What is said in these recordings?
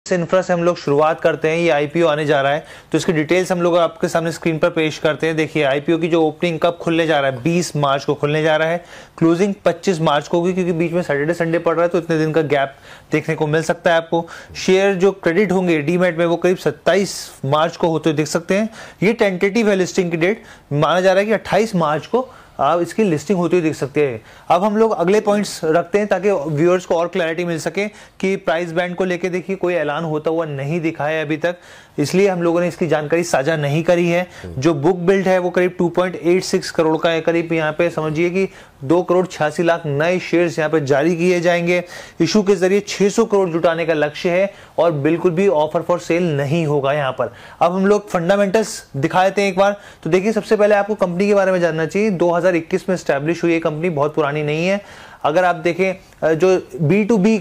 Infra से हम लोग शुरुआत करते हैं। ये आईपीओ आने जा रहा है तो इसकी डिटेल्स हम लोग आपके सामने स्क्रीन पर पेश करते हैं। देखिए आईपीओ की जो ओपनिंग कब खुलने जा रहा है, 20 मार्च को खुलने जा रहा है। क्लोजिंग 25 मार्च को होगी क्योंकि बीच में सैटरडे संडे पड़ रहा है तो इतने दिन का गैप देखने को मिल सकता है आपको। शेयर जो क्रेडिट होंगे डीमैट में वो करीब 27 मार्च को होते हुए देख सकते हैं। ये टेंटेटिव है, लिस्टिंग की डेट माना जा रहा है कि 28 मार्च को आप इसकी लिस्टिंग होती हुई देख सकते हैं। अब हम लोग अगले पॉइंट्स रखते हैं ताकि व्यूअर्स को और क्लैरिटी मिल सके कि प्राइस बैंड को लेके देखिए कोई ऐलान होता हुआ नहीं दिखा है अभी तक, इसलिए हम लोगों ने इसकी जानकारी साझा नहीं करी है। जो बुक बिल्ड है वो करीब 2.86 करोड़ का है। करीब यहाँ पे समझिए कि 2,86,00,000 नए शेयर्स यहाँ पे जारी किए जाएंगे। इशू के जरिए 600 करोड़ जुटाने का लक्ष्य है और बिल्कुल भी ऑफर फॉर सेल नहीं होगा यहाँ पर। अब हम लोग फंडामेंटल्स दिखा देते हैं एक बार। तो देखिए सबसे पहले आपको कंपनी के बारे में जानना चाहिए। 2021 में स्टैब्लिश हुई ये कंपनी, बहुत पुरानी नहीं है। अगर आप देखें जो B2B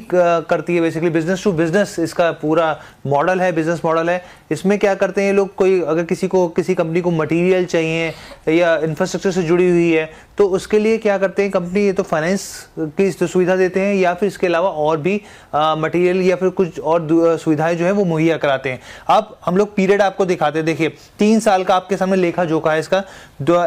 करती है, बेसिकली बिजनेस टू बिजनेस इसका पूरा मॉडल है, बिजनेस मॉडल है। इसमें क्या करते हैं ये लोग, कोई अगर किसी कंपनी को मटेरियल चाहिए या इंफ्रास्ट्रक्चर से जुड़ी हुई है तो उसके लिए क्या करते हैं कंपनी, ये तो फाइनेंस की सुविधा देते हैं या फिर इसके अलावा और भी मटेरियल या फिर कुछ और सुविधाएं जो है वो मुहैया कराते हैं। अब हम लोग पीरियड आपको दिखाते हैं। देखिए 3 साल का आपके सामने लेखा जोखा है इसका।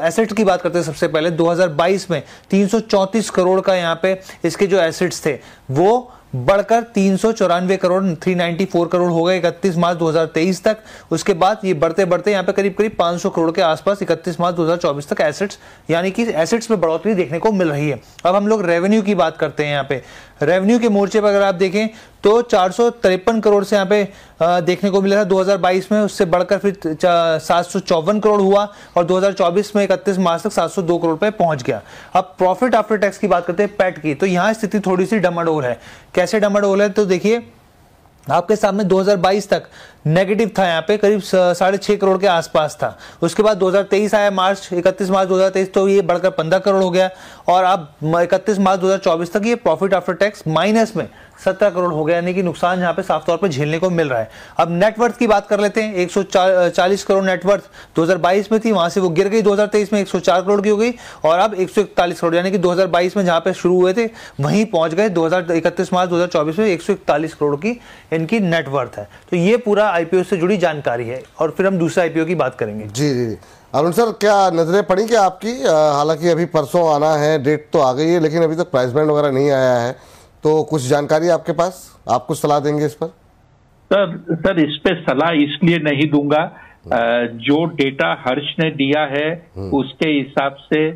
एसेट्स की बात करते हैं सबसे पहले। 2022 में 334 करोड़ का यहाँ पे इसके जो एसेट्स थे वो बढ़कर 394 करोड़ 394 करोड़ हो गए 31 मार्च 2023 तक। उसके बाद ये बढ़ते बढ़ते यहाँ पे करीब 500 करोड़ के आसपास 31 मार्च 2024 तक एसेट्स, यानी कि एसेट्स में बढ़ोतरी देखने को मिल रही है। अब हम लोग रेवेन्यू की बात करते हैं। यहाँ पे रेवेन्यू के मोर्चे पर अगर आप देखें तो 453 करोड़ से यहाँ पे देखने को मिला था 2022 में, उससे बढ़कर फिर 754 करोड़ हुआ और 2024 में 31 मार्च तक 702 करोड़ पे पहुंच गया। अब प्रॉफिट आफ्टर टैक्स की बात करते हैं, पैट की, तो यहाँ स्थिति थोड़ी सी डमाडोल है। कैसे डमाडोल है तो देखिए आपके सामने 2022 तक नेगेटिव था, यहाँ पे करीब 6.5 करोड़ के आसपास था। उसके बाद 2023 आया मार्च 31 मार्च 2023 तो ये बढ़कर 15 करोड़ हो गया और अब 31 मार्च 2024 तक ये प्रॉफिट आफ्टर टैक्स माइनस में 17 करोड़ हो गया, यानी कि नुकसान यहाँ पे साफ तौर पे झेलने को मिल रहा है। अब नेटवर्थ की बात कर लेते हैं। 140 करोड़ नेटवर्थ 2022 में थी, वहां से वो गिर गई 2023 में 104 करोड़ की हो गई और अब 141 करोड़, यानी कि 2022 में जहां पे शुरू हुए थे वहीं पहुंच गए। 31 मार्च 2024 में 141 करोड़ की इनकी नेटवर्थ है। तो ये पूरा आईपीओ से जुड़ी जानकारी है और फिर हम दूसरे आईपीओ की बात करेंगे। जी जी अरुण सर, क्या नजरें पड़ी क्या आपकी? हालांकि अभी परसों आना है, डेट तो आ गई है लेकिन अभी तक प्राइस बैंड वगैरह नहीं आया है, तो कुछ जानकारी आपके पास, आप कुछ सलाह देंगे इस पर? सर इस पे सलाह इसलिए नहीं दूंगा, जो डेटा हर्ष ने दिया है उसके हिसाब से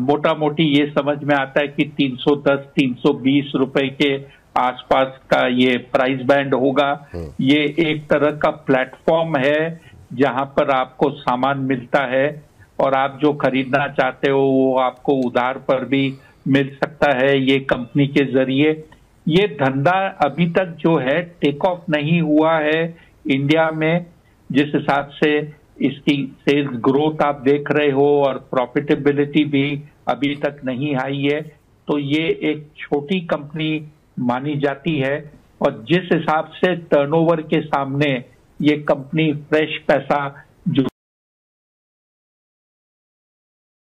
मोटा मोटी ये समझ में आता है कि 310-320 रुपए के आसपास का ये प्राइस बैंड होगा। ये एक तरह का प्लेटफॉर्म है जहां पर आपको सामान मिलता है और आप जो खरीदना चाहते हो वो आपको उधार पर भी मिल सकता है ये कंपनी के जरिए। ये धंधा अभी तक जो है टेक ऑफ नहीं हुआ है इंडिया में, जिस हिसाब से इसकी सेल्स ग्रोथ आप देख रहे हो और प्रॉफिटेबिलिटी भी अभी तक नहीं आई है, तो ये एक छोटी कंपनी मानी जाती है। और जिस हिसाब से टर्नओवर के सामने ये कंपनी फ्रेश पैसा